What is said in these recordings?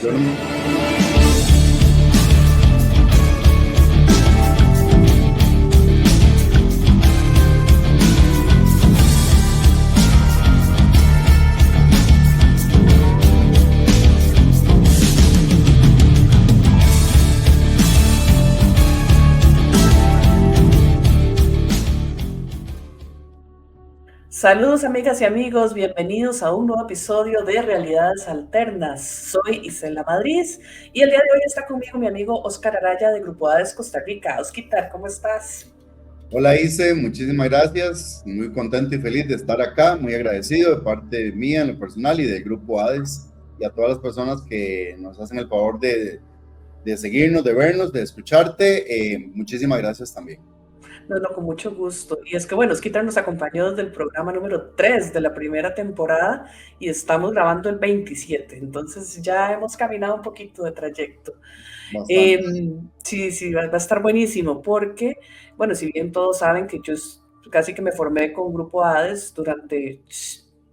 Yo no- Saludos amigas y amigos, bienvenidos a un nuevo episodio de Realidades Alternas. Soy Isela Madrid y el día de hoy está conmigo mi amigo Oscar Araya de Grupo ADES Costa Rica. Osquitar, ¿cómo estás? Hola Ise, muchísimas gracias. Muy contento y feliz de estar acá, muy agradecido de parte mía en lo personal y del grupo ADES y a todas las personas que nos hacen el favor de seguirnos, de vernos, de escucharte. Muchísimas gracias también. No, con mucho gusto. Y es que bueno, Osquitar nos acompañó desde el programa número 3 de la primera temporada y estamos grabando el 27, entonces ya hemos caminado un poquito de trayecto. Bastante. Sí, va a estar buenísimo porque, bueno, si bien todos saben que casi que me formé con Grupo ADES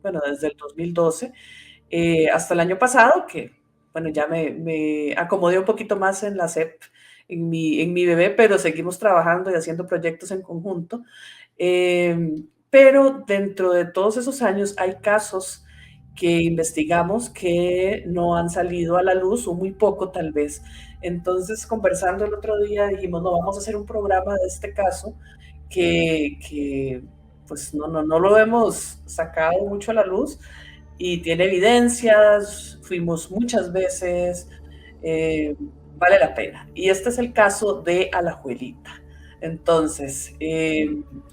bueno, desde el 2012 hasta el año pasado, que, bueno, ya me acomodé un poquito más en la SEP, en mi bebé, pero seguimos trabajando y haciendo proyectos en conjunto. Pero dentro de todos esos años hay casos que investigamos que no han salido a la luz o muy poco tal vez. Entonces, conversando el otro día, dijimos, no, vamos a hacer un programa de este caso que pues no lo hemos sacado mucho a la luz y tiene evidencias, fuimos muchas veces, eh, vale la pena. Y este es el caso de Alajuelita. Entonces,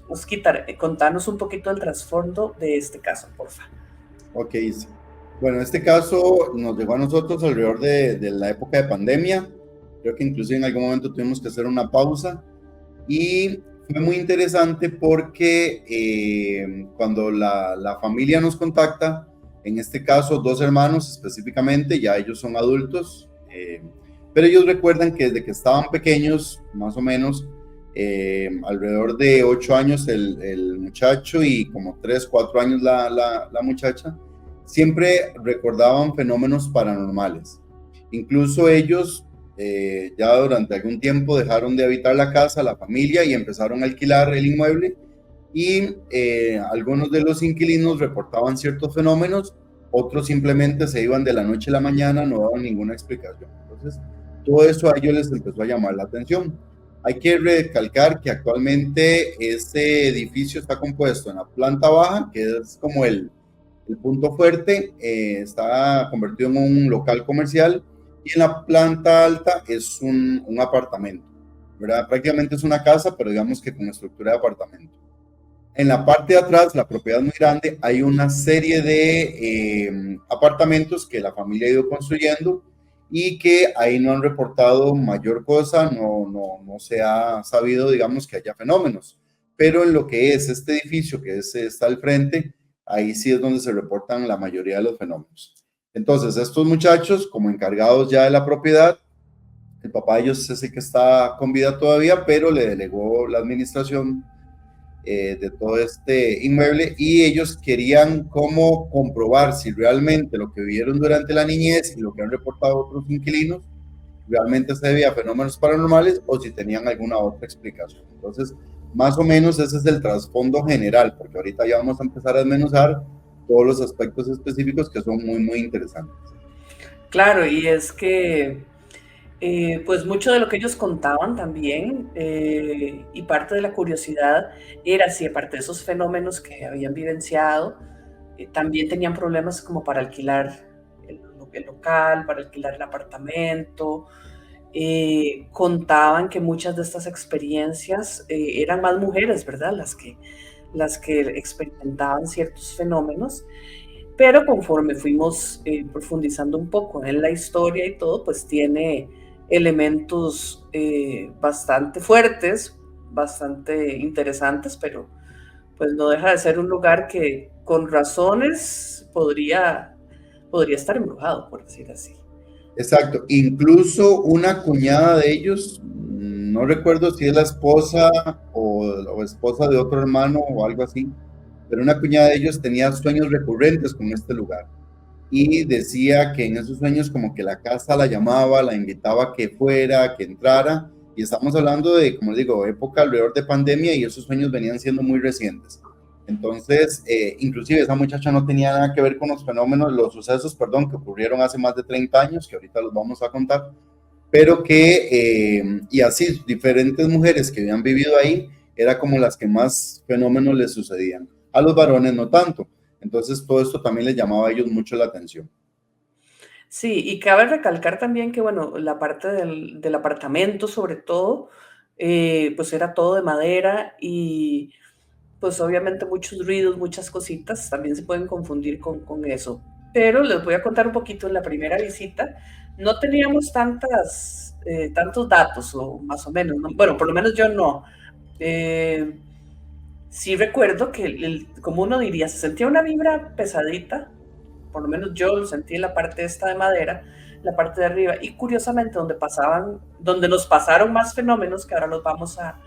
Osquitar, contanos un poquito el trasfondo de este caso, por favor. Ok, Ise. Bueno, este caso nos llegó a nosotros alrededor de la época de pandemia. Creo que inclusive en algún momento tuvimos que hacer una pausa y fue muy interesante porque cuando la familia nos contacta, en este caso dos hermanos específicamente, ya ellos son adultos, pero ellos recuerdan que desde que estaban pequeños, más o menos, alrededor de 8 años el muchacho y como 3, 4 años la muchacha, siempre recordaban fenómenos paranormales. Incluso ellos ya durante algún tiempo dejaron de habitar la casa, la familia, y empezaron a alquilar el inmueble y algunos de los inquilinos reportaban ciertos fenómenos, otros simplemente se iban de la noche a la mañana, no daban ninguna explicación. Entonces, todo eso a ellos les empezó a llamar la atención. Hay que recalcar que actualmente este edificio está compuesto en la planta baja, que es como el punto fuerte, está convertido en un local comercial, y en la planta alta es un apartamento, ¿verdad? Prácticamente es una casa, pero digamos que con estructura de apartamento. En la parte de atrás, la propiedad es muy grande, hay una serie de apartamentos que la familia ha ido construyendo y que ahí no han reportado mayor cosa, no se ha sabido, digamos, que haya fenómenos. Pero en lo que es este edificio está al frente, ahí sí es donde se reportan la mayoría de los fenómenos. Entonces, estos muchachos, como encargados ya de la propiedad, el papá de ellos es el que está con vida todavía, pero le delegó la administración de todo este inmueble, y ellos querían cómo comprobar si realmente lo que vieron durante la niñez y lo que han reportado otros inquilinos realmente se debía a fenómenos paranormales o si tenían alguna otra explicación. Entonces, más o menos ese es el trasfondo general, porque ahorita ya vamos a empezar a desmenuzar todos los aspectos específicos que son muy, muy interesantes. Claro, y es que pues mucho de lo que ellos contaban también, y parte de la curiosidad era si aparte de esos fenómenos que habían vivenciado, también tenían problemas como para alquilar el local, para alquilar el apartamento. Contaban que muchas de estas experiencias eran más mujeres, ¿verdad? Las que experimentaban ciertos fenómenos, pero conforme fuimos profundizando un poco en la historia y todo, pues tiene elementos bastante fuertes, bastante interesantes, pero pues no deja de ser un lugar que con razones podría estar embrujado, por decir así. Exacto, incluso una cuñada de ellos, no recuerdo si es la esposa o esposa de otro hermano o algo así, pero una cuñada de ellos tenía sueños recurrentes con este lugar. y decía que en esos sueños como que la casa la llamaba, la invitaba a que fuera, que entrara, y estamos hablando de, como les digo, época alrededor de pandemia y esos sueños venían siendo muy recientes. Entonces, inclusive esa muchacha no tenía nada que ver con los fenómenos, los sucesos, perdón, que ocurrieron hace más de 30 años, que ahorita los vamos a contar, pero que, y así, diferentes mujeres que habían vivido ahí, era como las que más fenómenos les sucedían. A los varones no tanto. Entonces, todo esto también les llamaba a ellos mucho la atención. Sí, y cabe recalcar también que, bueno, la parte del apartamento, sobre todo, pues era todo de madera y pues obviamente muchos ruidos, muchas cositas también se pueden confundir con eso. Pero les voy a contar un poquito en la primera visita. No teníamos tantos datos, o más o menos, ¿no? Bueno, por lo menos yo no. Eh, sí recuerdo que, como uno diría, se sentía una vibra pesadita, por lo menos yo lo sentí en la parte esta de madera, la parte de arriba, y curiosamente donde nos pasaron más fenómenos, que ahora los vamos a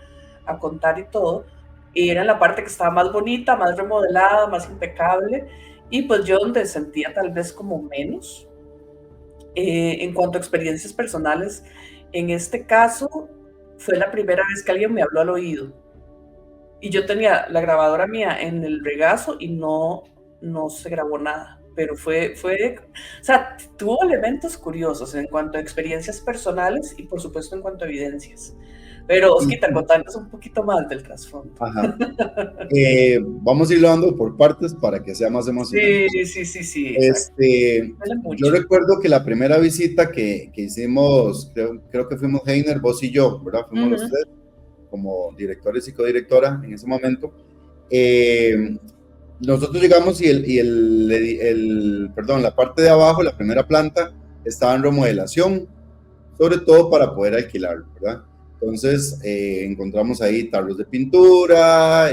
contar y todo, y era la parte que estaba más bonita, más remodelada, más impecable, y pues yo donde sentía tal vez como menos. En cuanto a experiencias personales, en este caso fue la primera vez que alguien me habló al oído y yo tenía la grabadora mía en el regazo y no se grabó nada. Pero o sea, tuvo elementos curiosos en cuanto a experiencias personales y por supuesto en cuanto a evidencias. Pero Y, Osquita, contanos un poquito más del trasfondo. ajá. Vamos a irlo dando por partes para que sea más emocionante. Sí, sí, sí, sí, exacto. Duele Yo mucho. recuerdo que la primera visita que hicimos, creo que fuimos Heiner, vos y yo, ¿verdad? Fuimos los Ujú, tres como directores y codirectora en ese momento. Eh, Nosotros llegamos perdón, la parte de abajo, la primera planta, estaba en remodelación, sobre todo para poder alquilarlo, ¿verdad? Entonces encontramos ahí tarros de pintura,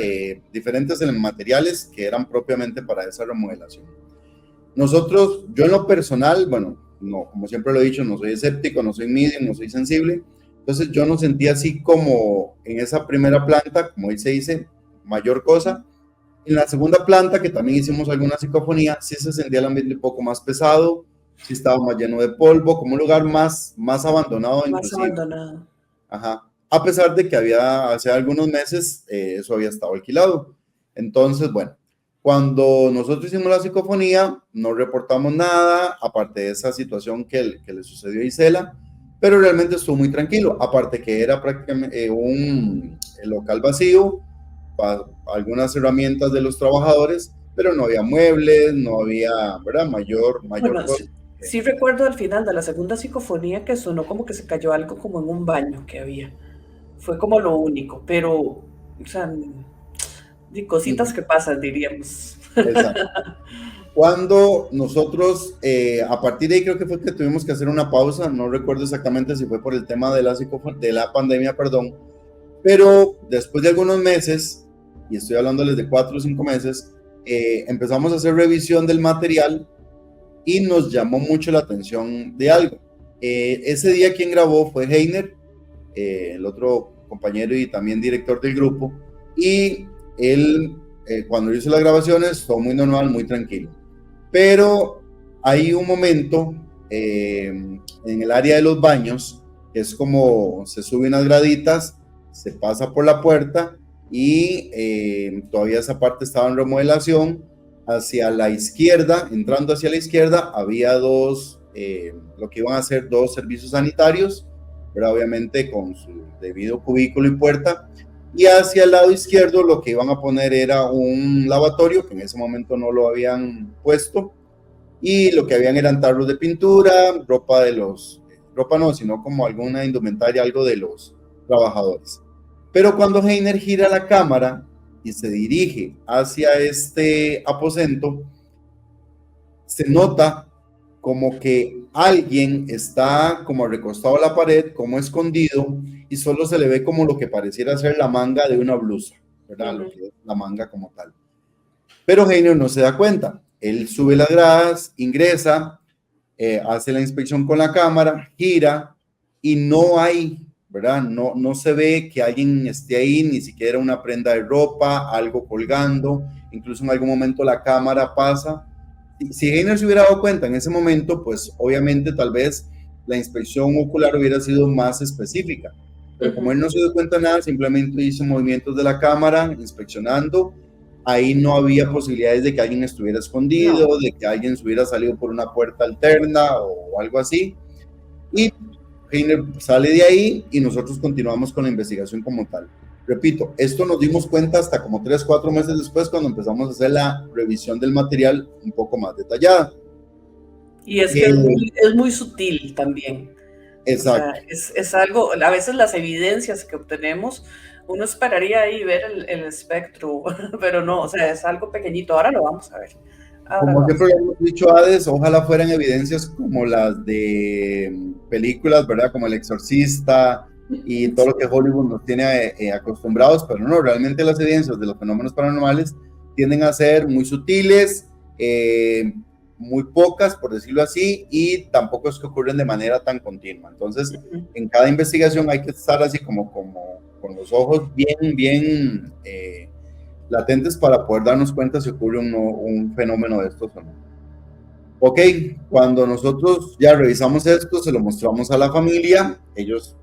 diferentes materiales que eran propiamente para esa remodelación. Nosotros, yo en lo personal, bueno, no, como siempre lo he dicho, no soy escéptico, no soy medium, no soy sensible, entonces yo no sentí así como en esa primera planta, como ahí se dice, mayor cosa. En la segunda planta, que también hicimos alguna psicofonía, sí se sentía el ambiente un poco más pesado, sí estaba más lleno de polvo, como un lugar más abandonado más inclusive. abandonado. Ajá. A pesar de que hace algunos meses eso había estado alquilado. Entonces, bueno, cuando nosotros hicimos la psicofonía, no reportamos nada, aparte de esa situación que le sucedió a Isela, pero realmente estuvo muy tranquilo, aparte que era prácticamente un local vacío, algunas herramientas de los trabajadores, pero no había muebles, no había, ¿verdad? Mayor Bueno, cosa. sí, sí recuerdo al final de la segunda psicofonía que sonó como que se cayó algo como en un baño que había. Fue como lo único, pero, o sea, de cositas que pasan, diríamos. Exacto. Cuando nosotros, a partir de ahí creo que fue que tuvimos que hacer una pausa, no recuerdo exactamente si fue por el tema de de la pandemia, perdón, pero después de algunos meses, y estoy hablándoles de 4 o 5 meses, empezamos a hacer revisión del material y nos llamó mucho la atención de algo. Ese día quien grabó fue Heiner, el otro compañero y también director del grupo, y él, cuando hizo las grabaciones, todo muy normal, muy tranquilo. Pero hay un momento en el área de los baños, que es como se sube unas graditas, se pasa por la puerta y todavía esa parte estaba en remodelación. Hacia la izquierda, entrando hacia la izquierda, había lo que iban a ser dos servicios sanitarios, pero obviamente con su debido cubículo y puerta. Y hacia el lado izquierdo lo que iban a poner era un lavatorio, que en ese momento no lo habían puesto, y lo que habían eran tarros de pintura, ropa no, sino como alguna indumentaria, algo de los trabajadores. Pero cuando Heiner gira la cámara y se dirige hacia este aposento, se nota como que alguien está como recostado a la pared, como escondido, y solo se le ve como lo que pareciera ser la manga de una blusa, ¿verdad? Lo Ujú. que es la manga como tal. Pero Heiner no se da cuenta. Él sube las gradas, ingresa, hace la inspección con la cámara, gira y no hay, ¿verdad? No se ve que alguien esté ahí, ni siquiera una prenda de ropa, algo colgando. Incluso en algún momento la cámara pasa Si Heiner se hubiera dado cuenta en ese momento, pues obviamente tal vez la inspección ocular hubiera sido más específica. Pero como él no se dio cuenta de nada, simplemente hizo movimientos de la cámara inspeccionando. Ahí no había posibilidades de que alguien estuviera escondido, No. de que alguien se hubiera salido por una puerta alterna o algo así. Y Heiner sale de ahí y nosotros continuamos con la investigación como tal. Repito, esto nos dimos cuenta hasta como 3, 4 meses después cuando empezamos a hacer la revisión del material un poco más detallada. Y es que es muy sutil también. Exacto. O sea, es algo, a veces las evidencias que obtenemos, uno esperaría ahí ver el espectro, pero no, o sea, es algo pequeñito. Ahora lo vamos a ver. Ahora Como lo vamos siempre a ver. hemos dicho, Hades, ojalá fueran evidencias como las de películas, ¿verdad? Como El Exorcista y todo lo que Hollywood nos tiene acostumbrados, pero no, realmente las evidencias de los fenómenos paranormales tienden a ser muy sutiles, muy pocas, por decirlo así, y tampoco es que ocurren de manera tan continua. Entonces, en cada investigación hay que estar así como con los ojos bien latentes para poder darnos cuenta si ocurre un fenómeno de estos o no. Ok, cuando nosotros ya revisamos esto, se lo mostramos a la familia, ellos,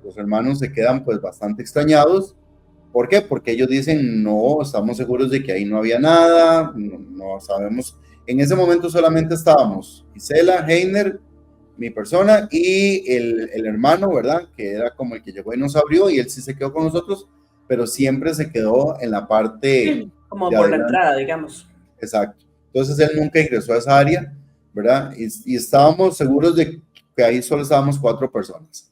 los hermanos, se quedan pues bastante extrañados. ¿Por qué? Porque ellos dicen, no, estamos seguros de que ahí no había nada, no sabemos. En ese momento solamente estábamos Gisela, Heiner, mi persona y el hermano, ¿verdad? Que era como el que llegó y nos abrió y él sí se quedó con nosotros, pero siempre se quedó en la parte Como de por la adelante. entrada, digamos. Exacto. Entonces él nunca ingresó a esa área, ¿verdad? Y estábamos seguros de que ahí solo estábamos 4 personas.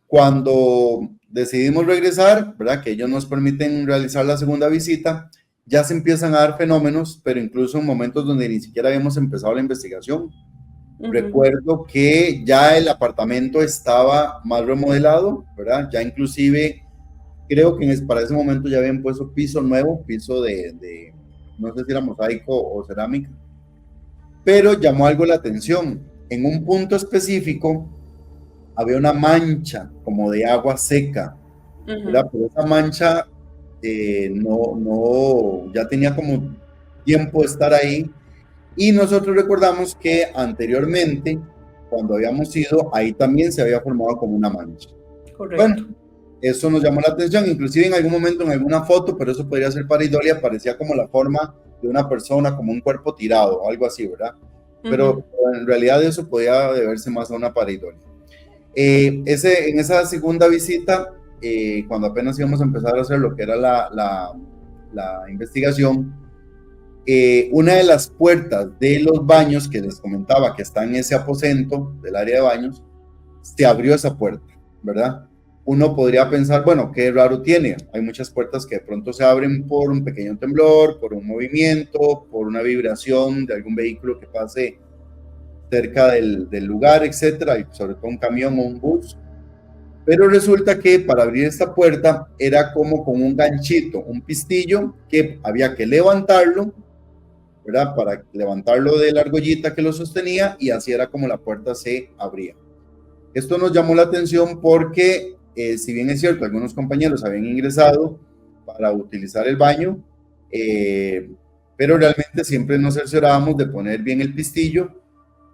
Cuando decidimos regresar, ¿verdad? Que ellos nos permiten realizar la segunda visita, ya se empiezan a dar fenómenos, pero incluso en momentos donde ni siquiera habíamos empezado la investigación. Recuerdo que ya el apartamento estaba más remodelado, ¿verdad? Ya inclusive creo que para ese momento ya habían puesto piso nuevo, piso no sé si era mosaico o cerámica, pero llamó algo la atención. En un punto específico había una mancha como de agua seca, ¿verdad? Pero esa mancha ya tenía como tiempo de estar ahí y nosotros recordamos que anteriormente, cuando habíamos ido, ahí también se había formado como una mancha. Correcto. Bueno, eso nos llamó la atención, inclusive en algún momento en alguna foto, pero eso podría ser pareidolia, parecía como la forma de una persona, como un cuerpo tirado, algo así, ¿verdad? Pero en realidad eso podía deberse más a una pareidolia. En esa segunda visita, cuando apenas íbamos a empezar a hacer lo que era la investigación, una de las puertas de los baños que les comentaba que está en ese aposento del área de baños, se abrió esa puerta, ¿verdad? Uno podría pensar, bueno, qué raro tiene. Hay muchas puertas que de pronto se abren por un pequeño temblor, por un movimiento, por una vibración de algún vehículo que pase cerca del lugar, etcétera, y sobre todo un camión o un bus. Pero resulta que para abrir esta puerta era como con un ganchito, un pistillo que había que levantarlo, ¿verdad? Para levantarlo de la argollita que lo sostenía y así era como la puerta se abría. Esto nos llamó la atención porque, si bien es cierto, algunos compañeros habían ingresado para utilizar el baño, pero realmente siempre nos cerciorábamos de poner bien el pistillo,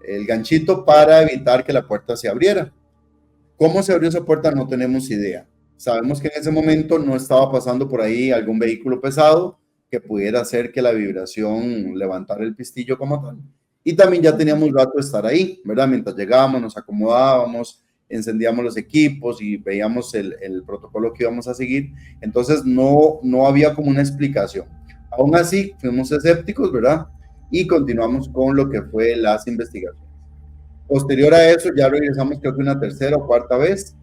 el ganchito, para evitar que la puerta se abriera. ¿Cómo se abrió esa puerta? No tenemos idea. Sabemos que en ese momento no estaba pasando por ahí algún vehículo pesado que pudiera hacer que la vibración levantara el pistillo como tal. Y también ya teníamos rato de estar ahí, ¿verdad? Mientras llegábamos, nos acomodábamos, encendíamos los equipos y veíamos el protocolo que íbamos a seguir. Entonces no había como una explicación. Aún así, fuimos escépticos, ¿verdad? Y continuamos con lo que fue las investigaciones. Posterior a eso, ya regresamos creo que una tercera o cuarta vez,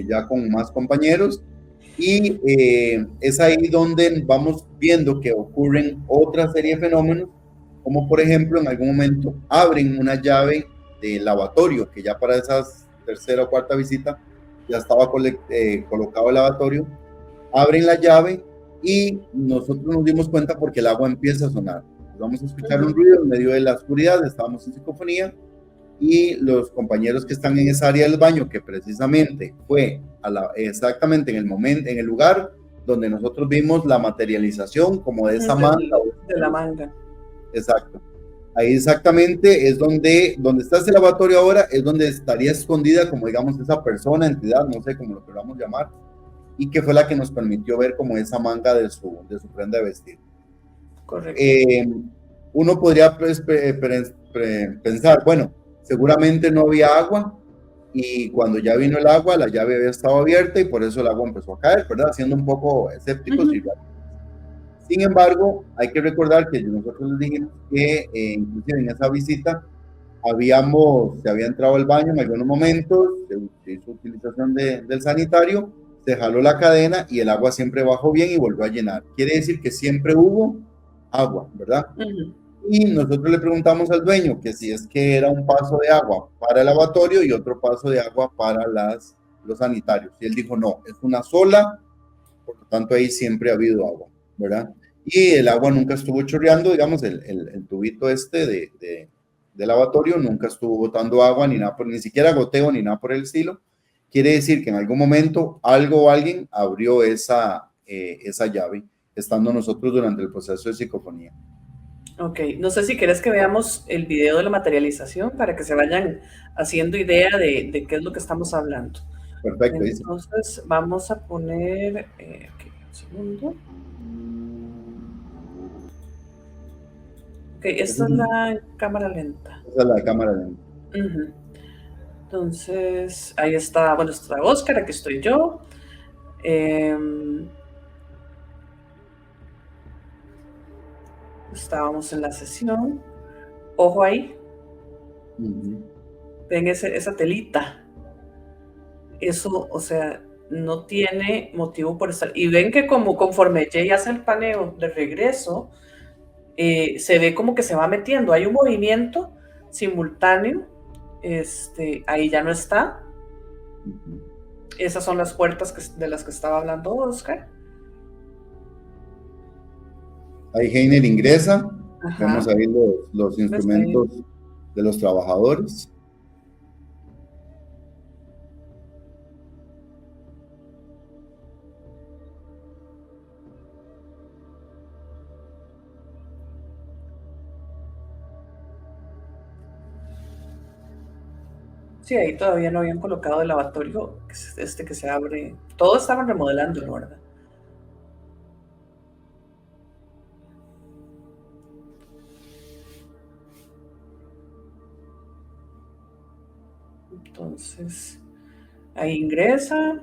ya con más compañeros, y es ahí donde vamos viendo que ocurren otra serie de fenómenos, como por ejemplo en algún momento abren una llave de lavatorio, que ya para esa tercera o cuarta visita ya estaba colocado el lavatorio, abren la llave y nosotros nos dimos cuenta porque el agua empieza a sonar. Vamos a escuchar un ruido en medio de la oscuridad, estábamos en psicofonía, y los compañeros que están en esa área del baño, que precisamente fue exactamente en el momento, en el lugar donde nosotros vimos la materialización como de esa manga. De la manga. Exacto. Ahí exactamente es donde está ese lavatorio ahora, es donde estaría escondida, como digamos, esa persona, entidad, no sé cómo lo queramos llamar, y que fue la que nos permitió ver como esa manga de su prenda de vestir. Correcto. Eh, Uno podría pues, pensar, bueno, seguramente no había agua y cuando ya vino el agua, la llave había estado abierta y por eso el agua empezó a caer, ¿verdad? Siendo un poco escépticos. Ujú. Sin embargo, hay que recordar que nosotros les dijimos que inclusive en esa visita se había entrado al baño en algunos momentos, se hizo utilización del sanitario, se jaló la cadena y el agua siempre bajó bien y volvió a llenar. Quiere decir que siempre hubo agua, ¿verdad? Ujú. Y nosotros le preguntamos al dueño que si es que era un paso de agua para el lavatorio y otro paso de agua para los sanitarios. Y él dijo, no, es una sola, por lo tanto ahí siempre ha habido agua, ¿verdad? Y el agua nunca estuvo chorreando, digamos, el tubito este de lavatorio nunca estuvo botando agua, ni nada, ni siquiera goteo, ni nada por el estilo. Quiere decir que en algún momento algo o alguien abrió esa llave, estando nosotros durante el proceso de psicofonía. Ok, no sé si quieres que veamos el video de la materialización para que se vayan haciendo idea de qué es lo que estamos hablando. Perfecto, dice. Entonces vamos a poner, ok, un segundo. Ok, Esa esta es la cámara lenta. es la cámara lenta. Ujú. Entonces, ahí está, bueno, está Oscar, aquí estoy yo. Estábamos en la sesión. Ojo ahí, Ujú. ven esa telita. Eso, o sea, no tiene motivo por estar. Y ven que como conforme Jay hace el paneo de regreso, se ve como que se va metiendo. Hay un movimiento simultáneo. Ahí ya no está. Ujú. Esas son las puertas de las que estaba hablando Oscar. Ahí Heiner ingresa, vemos Ajá. ahí los ¿Ves ahí? instrumentos de los trabajadores. Sí, ahí todavía no habían colocado el lavatorio, que es este que se abre. Todo estaban remodelando, ¿no? ¿Verdad? Entonces, ahí ingresa.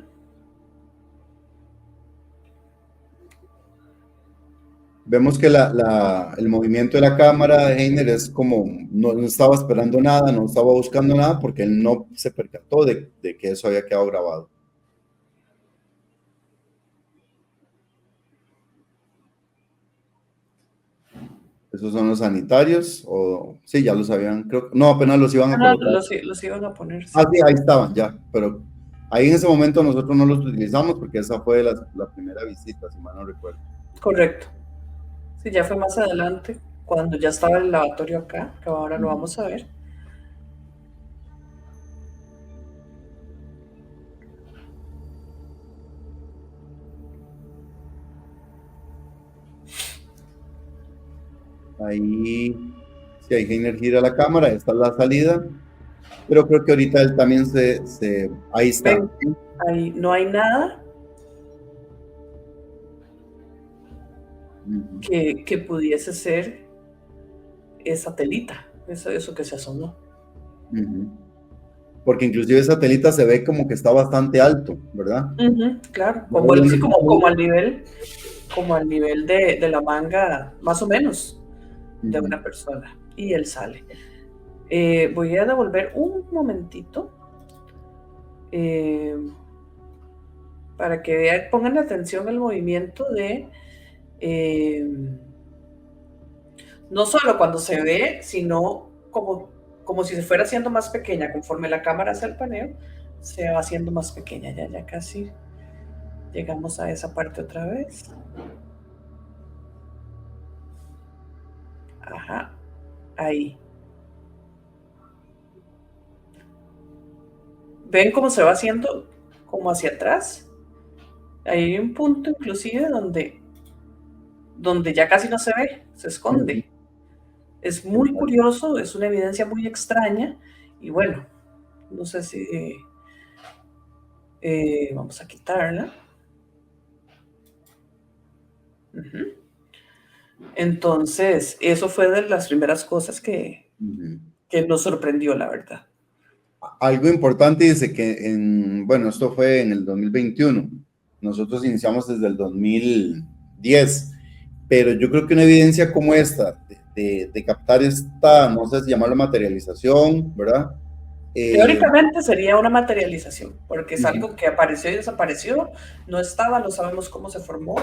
Vemos que el movimiento de la cámara de Heiner es como, no estaba esperando nada, no estaba buscando nada, porque él no se percató de que eso había quedado grabado. Esos son los sanitarios, o sí, ya los habían, creo, no, apenas los iban a No, colocar. los iban a poner, Ah, sí. sí, ahí estaban, ya, pero ahí en ese momento nosotros no los utilizamos porque esa fue la primera visita, si mal no recuerdo. Correcto. Sí, ya fue más adelante, cuando ya estaba el lavatorio acá, que ahora lo Ujú. vamos a ver. Ahí, sí, ahí Heiner gira la cámara, esta es la salida, pero creo que ahorita él también ahí está. Ven, ahí no hay nada Ujú, que pudiese ser esa telita, eso que se asomó. ujú. Porque inclusive esa telita se ve como que está bastante alto, ¿verdad? Ujú, claro, No sé dónde sí, se puede. como al nivel de la manga, más o menos, de Ujú. una persona. Y él sale. Voy a devolver un momentito eh, para que vean, pongan atención al movimiento eh, no solo cuando se ve, sino como si se fuera haciendo más pequeña. Conforme la cámara hace el paneo, se va haciendo más pequeña. Ya casi llegamos a esa parte otra vez. Ajá, ahí. ¿Ven cómo se va haciendo como hacia atrás? Ahí hay un punto inclusive donde ya casi no se ve, se Ujú. esconde. Es muy curioso, es una evidencia muy extraña y bueno, no sé si vamos a quitarla. Uh-huh. Entonces, eso fue de las primeras cosas que nos sorprendió, la verdad. Algo importante dice que, bueno, esto fue en el 2021, nosotros iniciamos desde el 2010, pero yo creo que una evidencia como esta, de captar esta, no sé si llamarlo materialización, ¿verdad? Teóricamente sería una materialización, porque es algo que apareció y desapareció, no estaba, no sabemos cómo se formó.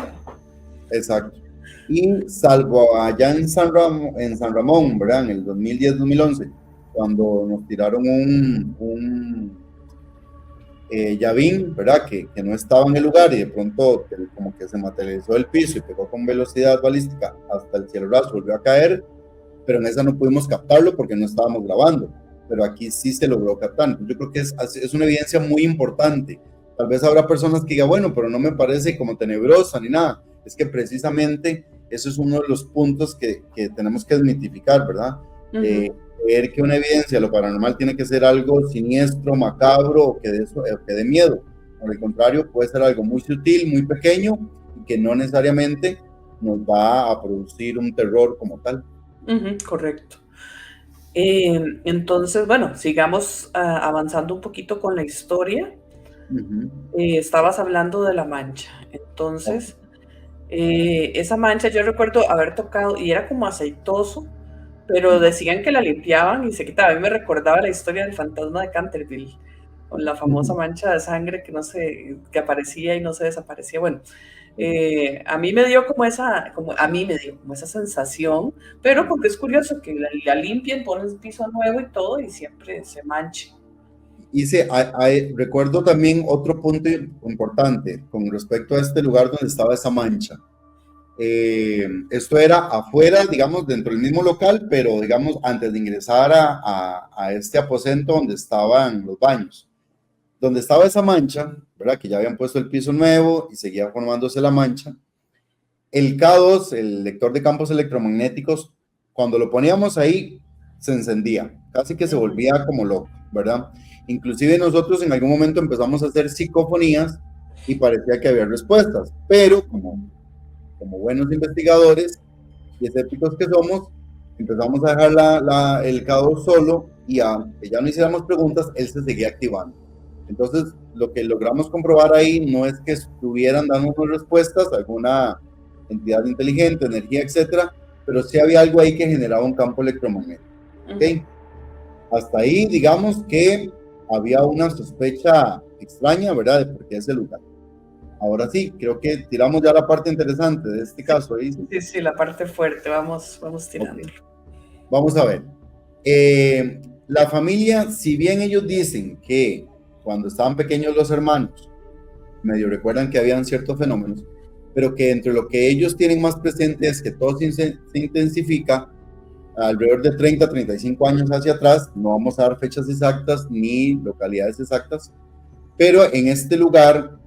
Exacto. Y salvo allá en San Ramón, ¿verdad? En el 2010-2011, cuando nos tiraron un Yavin, ¿verdad? Que no estaba en el lugar y de pronto como que se materializó el piso y pegó con velocidad balística hasta el cielo raso, volvió a caer, pero en esa no pudimos captarlo porque no estábamos grabando, pero aquí sí se logró captar. Yo creo que es una evidencia muy importante. Tal vez habrá personas que digan, bueno, pero no me parece como tenebrosa ni nada. Es que precisamente eso es uno de los puntos que tenemos que desmitificar, ¿verdad? Ver que una evidencia de lo paranormal tiene que ser algo siniestro, macabro o que dé miedo. Por el contrario, puede ser algo muy sutil, muy pequeño y que no necesariamente nos va a producir un terror como tal. Correcto. Entonces, bueno, sigamos avanzando un poquito con la historia. Estabas hablando de la mancha. Entonces, esa mancha yo recuerdo haber tocado y era como aceitoso, pero decían que la limpiaban y se quitaba. A mí me recordaba la historia del fantasma de Canterville, con la famosa mancha de sangre que aparecía y no se desaparecía. Bueno, a mí me dio como esa sensación, pero porque es curioso que la limpien, ponen piso nuevo y todo y siempre se manche. Recuerdo también otro punto importante con respecto a este lugar donde estaba esa mancha. Esto era afuera, digamos, dentro del mismo local, pero digamos, antes de ingresar a este aposento donde estaban los baños. Donde estaba esa mancha, ¿verdad? Que ya habían puesto el piso nuevo y seguía formándose la mancha. El K2, el lector de campos electromagnéticos, cuando lo poníamos ahí, se encendía, casi que se volvía como loco, ¿verdad? Inclusive nosotros en algún momento empezamos a hacer psicofonías y parecía que había respuestas, pero como buenos investigadores y escépticos que somos, empezamos a dejar el K2 solo y aunque ya no hiciéramos preguntas, él se seguía activando. Entonces, lo que logramos comprobar ahí no es que estuvieran dando respuestas a alguna entidad inteligente, energía, etcétera, pero sí había algo ahí que generaba un campo electromagnético. ¿Okay? Hasta ahí, digamos que había una sospecha extraña, ¿verdad?, de por qué ese lugar. Ahora sí, creo que tiramos ya la parte interesante de este caso. ¿Sí? Sí, la parte fuerte, vamos tirando. Okay. Vamos a ver. La familia, si bien ellos dicen que cuando estaban pequeños los hermanos, medio recuerdan que habían ciertos fenómenos, pero que entre lo que ellos tienen más presente es que todo se intensifica alrededor de 30, 35 años hacia atrás. No vamos a dar fechas exactas ni localidades exactas, pero en este lugar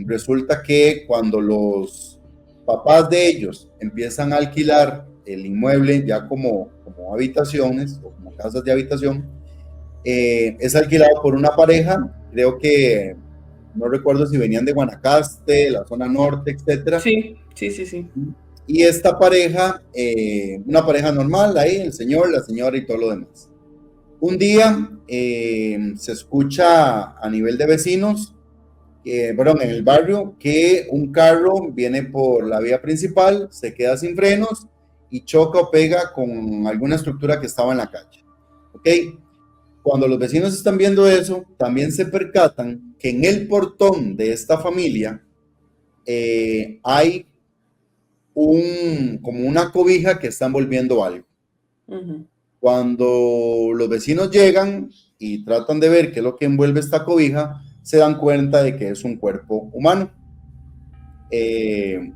resulta que cuando los papás de ellos empiezan a alquilar el inmueble ya como habitaciones o como casas de habitación, es alquilado por una pareja, creo que no recuerdo si venían de Guanacaste, la zona norte, etcétera. Sí. Y esta pareja, una pareja normal ahí, el señor, la señora y todo lo demás. Un día se escucha a nivel de vecinos, en el barrio, que un carro viene por la vía principal, se queda sin frenos y choca o pega con alguna estructura que estaba en la calle. ¿Ok? Cuando los vecinos están viendo eso, también se percatan que en el portón de esta familia hay como una cobija que está envolviendo algo. Cuando los vecinos llegan y tratan de ver qué es lo que envuelve esta cobija, se dan cuenta de que es un cuerpo humano,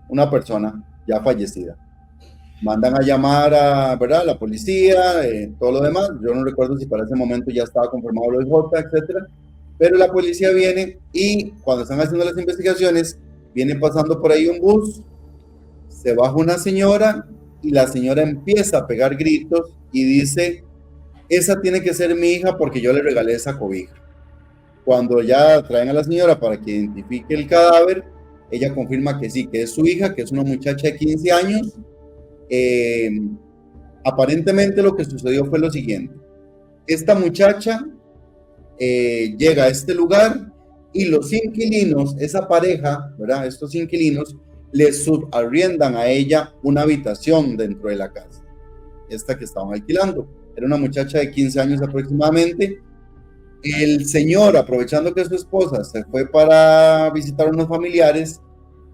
una persona ya fallecida. Mandan a llamar a la policía, todo lo demás. Yo no recuerdo si para ese momento ya estaba confirmado lo de J, etcétera. Pero la policía viene y cuando están haciendo las investigaciones, viene pasando por ahí un bus, se baja una señora y la señora empieza a pegar gritos y dice, esa tiene que ser mi hija porque yo le regalé esa cobija. Cuando ya traen a la señora para que identifique el cadáver, ella confirma que sí, que es su hija, que es una muchacha de 15 años. Eh, Aparentemente lo que sucedió fue lo siguiente. Esta muchacha llega a este lugar y los inquilinos, esa pareja, ¿verdad? Estos inquilinos le subarriendan a ella una habitación dentro de la casa, esta que estaban alquilando. Era una muchacha de 15 años aproximadamente. El señor, aprovechando que su esposa se fue para visitar a unos familiares,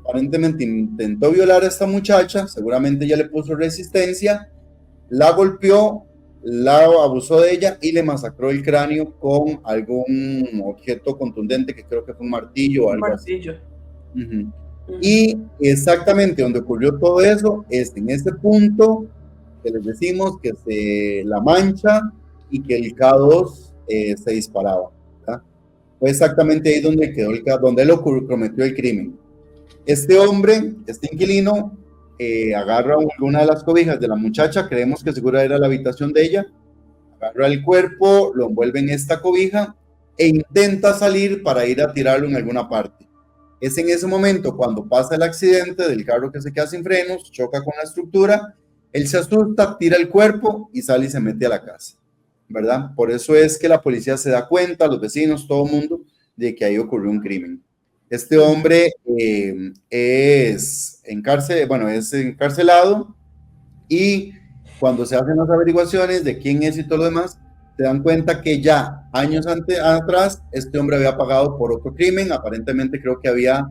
aparentemente intentó violar a esta muchacha, seguramente ella le puso resistencia, la golpeó, la abusó de ella y le masacró el cráneo con algún objeto contundente, que creo que fue un martillo o algo martillo. así. Y exactamente donde ocurrió todo eso es en ese punto que les decimos que se la mancha y que el K2 se disparaba, ¿verdad? Fue exactamente ahí donde quedó donde él cometió el crimen. Este hombre, este inquilino, agarra alguna de las cobijas de la muchacha, creemos que seguro era la habitación de ella, agarra el cuerpo, lo envuelve en esta cobija e intenta salir para ir a tirarlo en alguna parte. Es en ese momento cuando pasa el accidente del carro que se queda sin frenos, choca con la estructura, él se asusta, tira el cuerpo y sale y se mete a la casa, ¿verdad? Por eso es que la policía se da cuenta, los vecinos, todo el mundo, de que ahí ocurrió un crimen. Este hombre es encarcelado y cuando se hacen las averiguaciones de quién es y todo lo demás, se dan cuenta que ya años atrás este hombre había pagado por otro crimen, aparentemente creo que había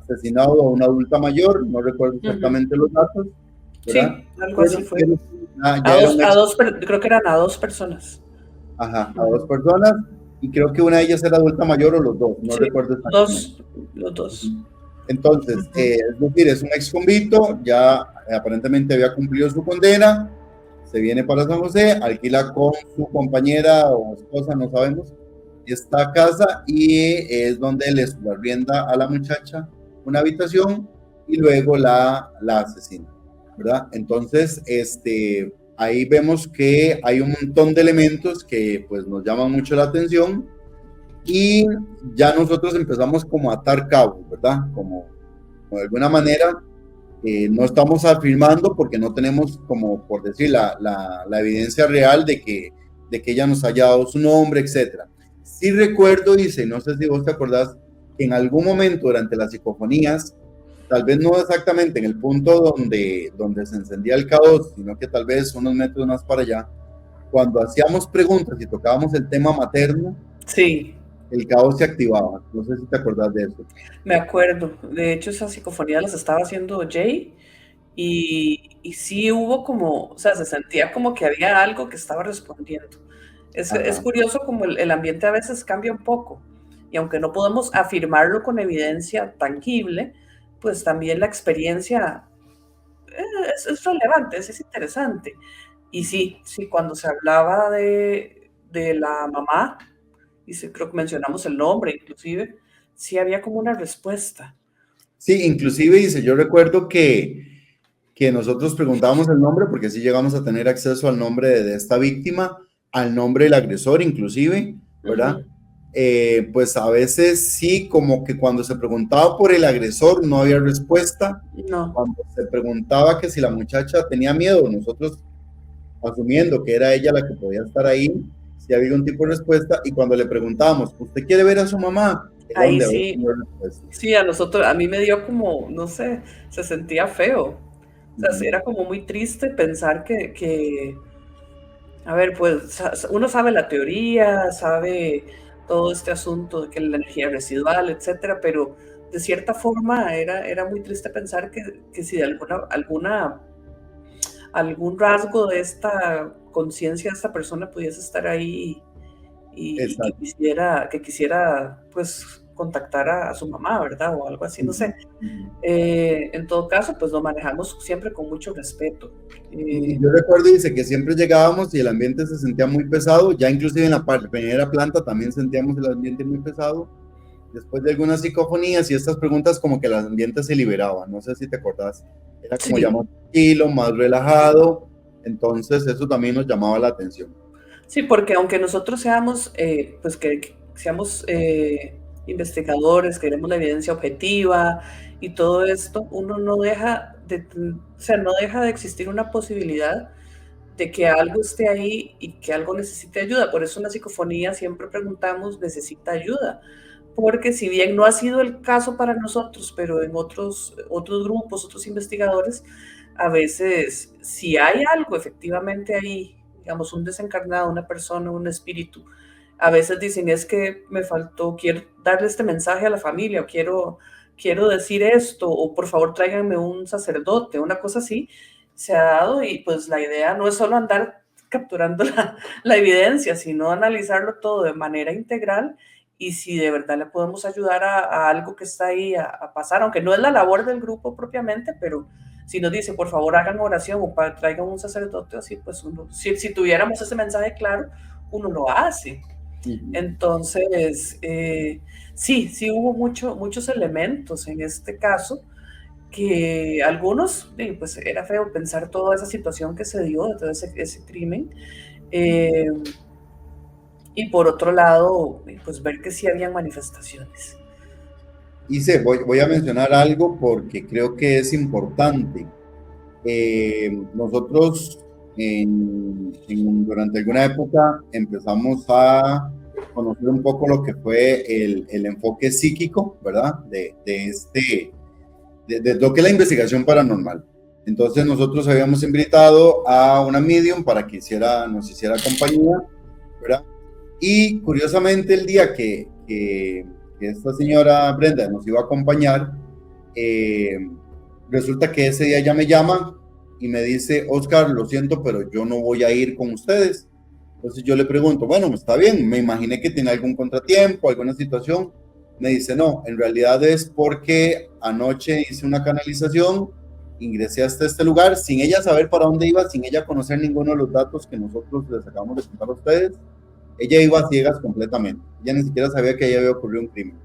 asesinado a una adulta mayor, no recuerdo exactamente los datos, ¿verdad? Sí, algo así fue. Creo que eran a 2 personas. Ajá, a 2 personas, y creo que una de ellas era adulta mayor o los dos, no recuerdo exactamente. Los dos. Entonces, es decir, es un ex convicto, ya aparentemente había cumplido su condena, se viene para San José, alquila con su compañera o esposa, no sabemos, esta casa y es donde le subarrienda a la muchacha una habitación y luego la asesina, ¿verdad? Entonces, ahí vemos que hay un montón de elementos que pues nos llaman mucho la atención y ya nosotros empezamos como a atar cabos, ¿verdad? Como de alguna manera no estamos afirmando porque no tenemos, como por decir, la evidencia real de que ella nos haya dado su nombre, etc. Sí recuerdo, dice, no sé si vos te acordás, que en algún momento durante las psicofonías, tal vez no exactamente en el punto donde se encendía el K2, sino que tal vez unos metros más para allá, cuando hacíamos preguntas y tocábamos el tema materno, sí, el K2 se activaba. No sé si te acordás de eso. Me acuerdo. De hecho, esas psicofonías las estaba haciendo Jay y sí hubo como, o sea, se sentía como que había algo que estaba respondiendo. Es curioso como el ambiente a veces cambia un poco y aunque no podemos afirmarlo con evidencia tangible, pues también la experiencia es relevante, es interesante. Y sí, cuando se hablaba de la mamá, y creo que mencionamos el nombre inclusive, sí había como una respuesta. Sí, inclusive dice, yo recuerdo que nosotros preguntábamos el nombre porque sí llegamos a tener acceso al nombre de esta víctima, al nombre del agresor inclusive, ¿verdad? Pues a veces sí, como que cuando se preguntaba por el agresor no había respuesta. No. Cuando se preguntaba que si la muchacha tenía miedo, nosotros asumiendo que era ella la que podía estar ahí, sí había un tipo de respuesta. Y cuando le preguntábamos, ¿usted quiere ver a su mamá? Ahí sí, a mí me dio como, no sé, se sentía feo. O sea, era como muy triste pensar que, a ver, pues uno sabe la teoría, sabe todo este asunto de que la energía residual, etcétera, pero de cierta forma era muy triste pensar que si de algún rasgo de esta conciencia de esta persona pudiese estar ahí y que quisiera pues contactar a su mamá, ¿verdad? O algo así, no sé. En todo caso, pues lo manejamos siempre con mucho respeto. Yo recuerdo, dice, que siempre llegábamos y el ambiente se sentía muy pesado, ya inclusive en la primera planta también sentíamos el ambiente muy pesado. Después de algunas psicofonías y estas preguntas, como que el ambiente se liberaba, no sé si te acordás, era como ya Sí, más tranquilo, más relajado, entonces eso también nos llamaba la atención. sí, porque aunque nosotros seamos, pues que seamos investigadores, queremos la evidencia objetiva y todo esto, uno no deja de, o sea, no deja de existir una posibilidad de que algo esté ahí y que algo necesite ayuda. Por eso en la psicofonía siempre preguntamos, ¿necesita ayuda? Porque si bien no ha sido el caso para nosotros, pero en otros grupos, otros investigadores, a veces si hay algo efectivamente ahí, digamos un desencarnado, una persona, un espíritu, a veces dicen es que me faltó, quiero darle este mensaje a la familia, o quiero decir esto, o por favor tráiganme un sacerdote, una cosa así, se ha dado y pues la idea no es solo andar capturando la evidencia, sino analizarlo todo de manera integral y si de verdad le podemos ayudar a algo que está ahí a pasar, aunque no es la labor del grupo propiamente, pero si nos dice, por favor, hagan oración o traigan un sacerdote, así, pues uno, si tuviéramos ese mensaje claro, uno lo hace. Ujú. Entonces, sí hubo muchos elementos en este caso que algunos, pues era feo pensar toda esa situación que se dio, de todo ese crimen. Eh, y por otro lado, pues ver que sí habían manifestaciones. Voy a mencionar algo porque creo que es importante. Nosotros durante alguna época empezamos a conocer un poco lo que fue el enfoque psíquico, ¿verdad? De lo que es la investigación paranormal. Entonces nosotros habíamos invitado a una medium para que nos hiciera compañía, ¿verdad? Y curiosamente el día que esta señora Brenda nos iba a acompañar, eh, resulta que ese día ella me llama y me dice, Oscar, lo siento, pero yo no voy a ir con ustedes. Entonces yo le pregunto, bueno, está bien, me imaginé que tiene algún contratiempo, alguna situación. Me dice, no, en realidad es porque anoche hice una canalización, ingresé hasta este lugar sin ella saber para dónde iba, sin ella conocer ninguno de los datos que nosotros les acabamos de contar a ustedes. Ella iba a ciegas completamente. Ella ni siquiera sabía que ahí había ocurrido un crimen,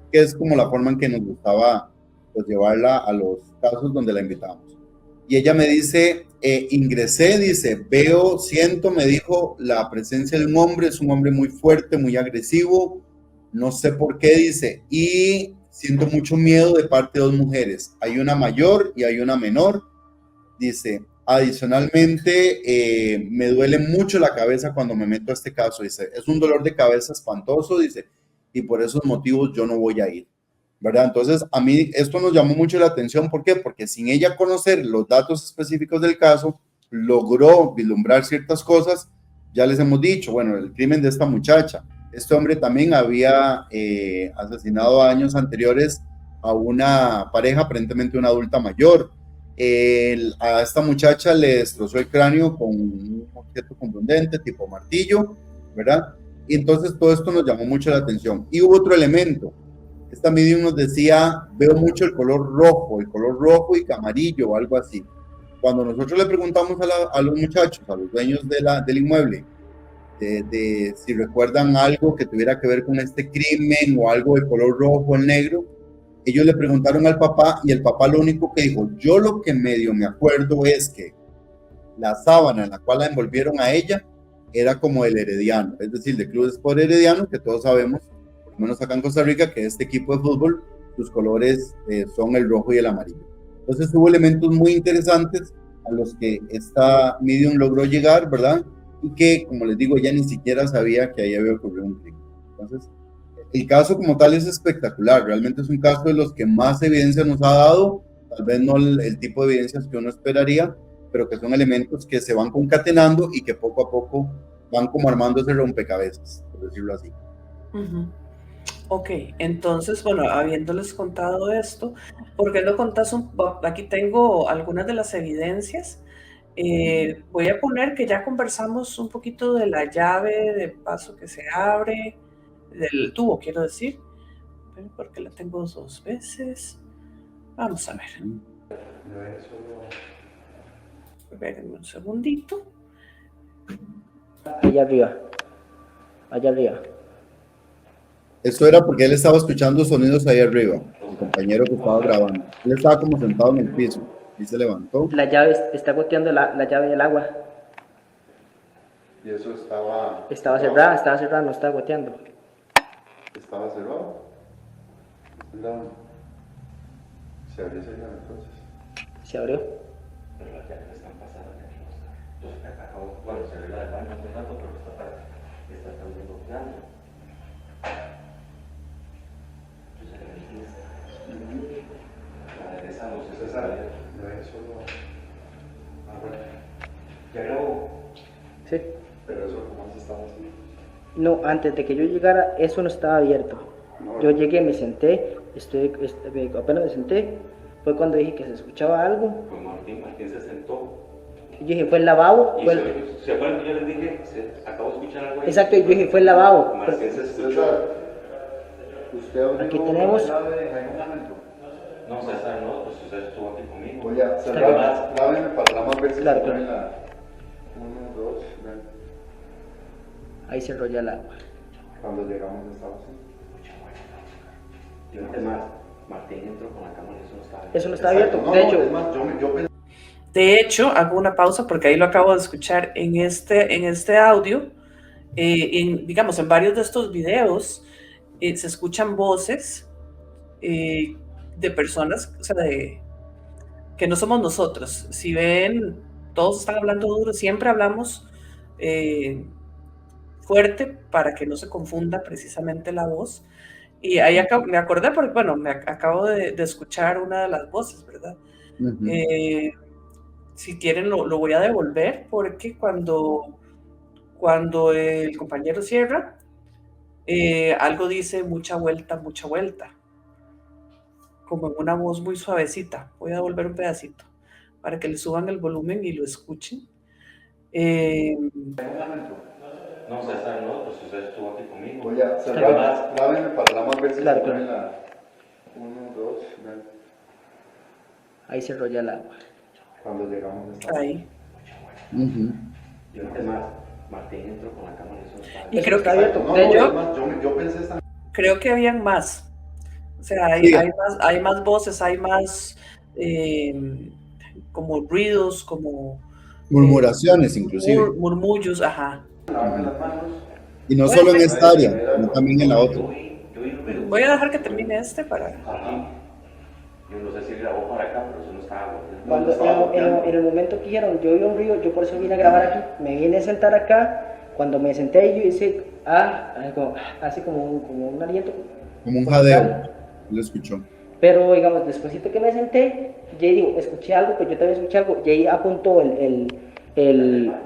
que es como la forma en que nos gustaba pues, llevarla a los casos donde la invitamos. Y ella me dice, ingresé, dice, veo, siento, me dijo, la presencia de un hombre, es un hombre muy fuerte, muy agresivo, no sé por qué, dice, y siento mucho miedo de parte de dos mujeres, hay una mayor y hay una menor, dice, adicionalmente, me duele mucho la cabeza cuando me meto a este caso, dice, es un dolor de cabeza espantoso, dice, y por esos motivos yo no voy a ir, ¿verdad? Entonces, a mí esto nos llamó mucho la atención, ¿por qué? Porque sin ella conocer los datos específicos del caso, logró vislumbrar ciertas cosas, ya les hemos dicho, bueno, el crimen de esta muchacha, este hombre también había asesinado años anteriores a una pareja, aparentemente una adulta mayor, a esta muchacha le destrozó el cráneo con un objeto contundente tipo martillo, ¿verdad? Y entonces todo esto nos llamó mucho la atención. Y hubo otro elemento. Esta medium nos decía, veo mucho el color rojo y amarillo o algo así. Cuando nosotros le preguntamos a los muchachos, a los dueños del inmueble, de si recuerdan algo que tuviera que ver con este crimen o algo de color rojo o negro, ellos le preguntaron al papá y el papá lo único que dijo, yo lo que medio me acuerdo es que la sábana en la cual la envolvieron a ella era como el Herediano, es decir, de Club Sport Herediano, que todos sabemos, por lo menos acá en Costa Rica, que este equipo de fútbol, sus colores son el rojo y el amarillo. Entonces hubo elementos muy interesantes a los que esta medium logró llegar, ¿verdad? Y que, como les digo, ella ni siquiera sabía que ahí había ocurrido un crimen. Entonces, el caso como tal es espectacular, realmente es un caso de los que más evidencia nos ha dado, tal vez no el tipo de evidencias que uno esperaría, pero que son elementos que se van concatenando y que poco a poco van como armando ese rompecabezas, por decirlo así. Ujú. Ok, entonces, bueno, habiéndoles contado esto, ¿por qué no contás aquí tengo algunas de las evidencias. Voy a poner que ya conversamos un poquito de la llave de paso que se abre, del tubo, quiero decir, porque la tengo dos veces. Vamos a ver. Espérenme un segundito. Allá arriba. Allá arriba. Esto era porque él estaba escuchando sonidos ahí arriba, el compañero que estaba grabando. Él estaba como sentado en el piso. Y se levantó. La llave está goteando la llave del agua. Y eso estaba... Estaba cerrada, no estaba goteando. Estaba cerrado. Se abrió esa llave entonces. Se abrió. Pero las llaves están pasadas de aquí no está. Entonces acabo, bueno, se abrió la del baño hace rato, pero está también goteando. Entonces la regresamos, esa es la eso no. Ah, bueno. ¿Ya grabó? Sí. Pero eso como se estaba así. No, antes de que yo llegara, eso no estaba abierto. No, Yo llegué, me senté, apenas me senté, fue cuando dije que se escuchaba algo. Pues Martín se sentó. Yo dije, fue el lavabo. Y ¿se acuerdan que yo les dije? Acabo de escuchar algo ahí. Exacto, yo dije, fue el lavabo. Martín se escuchó. ¿Usted Aquí tenemos... en algún momento? No, César, no, pues César estuvo aquí conmigo. Voy a Está cerrar, grábenme para nada más ver si Claro, se pone claro. la... 1, 2, ven. Ahí se enrolla el agua. Cuando llegamos estaba así. Y además, Martín entró con la cámara y eso no estaba bien. Eso no está abierto. No, De hecho, es más, yo pensé... De hecho, hago una pausa porque ahí lo acabo de escuchar en este audio. Digamos, en varios de estos videos se escuchan voces de personas, o sea, que no somos nosotros. Si ven, todos están hablando duro, siempre hablamos fuerte para que no se confunda precisamente la voz. Y ahí me acordé porque, bueno, me acabo de escuchar una de las voces, ¿verdad? Si quieren lo voy a devolver porque cuando el compañero cierra, algo dice mucha vuelta, como en una voz muy suavecita. Voy a devolver un pedacito para que le suban el volumen y lo escuchen. No, César, no, pues César estuvo aquí conmigo. Voy a cerrar, grábenme para nada más ver si se pone la... 1, 2, ven. ahí se enrolla el agua. Cuando llegamos estaba Ahí. Y además, Martín entró con la cámara y eso no estaba bien. Y creo que abierto. No, de hecho, es más, yo pensé esta... creo que habían más. O sea, Sí. hay más voces, hay más como ruidos, como Murmuraciones inclusive. murmullos, ajá. Lavarme las manos. Y no Bueno, solo en pues, esta área, sino también en la otra. Yo vi un ruido. Voy a dejar que termine para... Aquí. Yo no sé si grabó para acá, pero eso no estaba goteando. Cuando en el momento que dijeron, yo vi un río, yo por eso vine a grabar aquí, me vine a sentar acá, cuando me senté yo hice, así como un aliento. Como un jadeo, lo escuchó. Pero digamos, despuésito que me senté, ya digo, escuché algo, pues yo también escuché algo, y ahí apuntó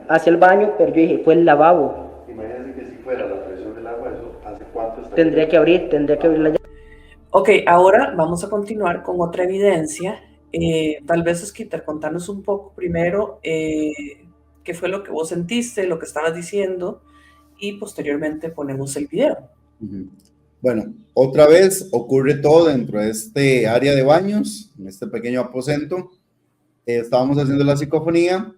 hacia el baño, pero yo dije, fue el lavabo. Imagínense que si fuera la presión del agua, ¿eso hace cuánto está? Tendría que abrir la llave. Ok, ahora vamos a continuar con otra evidencia. Tal vez, Osquitar, contanos un poco primero qué fue lo que vos sentiste, lo que estabas diciendo, y posteriormente ponemos el video. Bueno, otra vez ocurre todo dentro de este área de baños, en este pequeño aposento. Estábamos haciendo la psicofonía.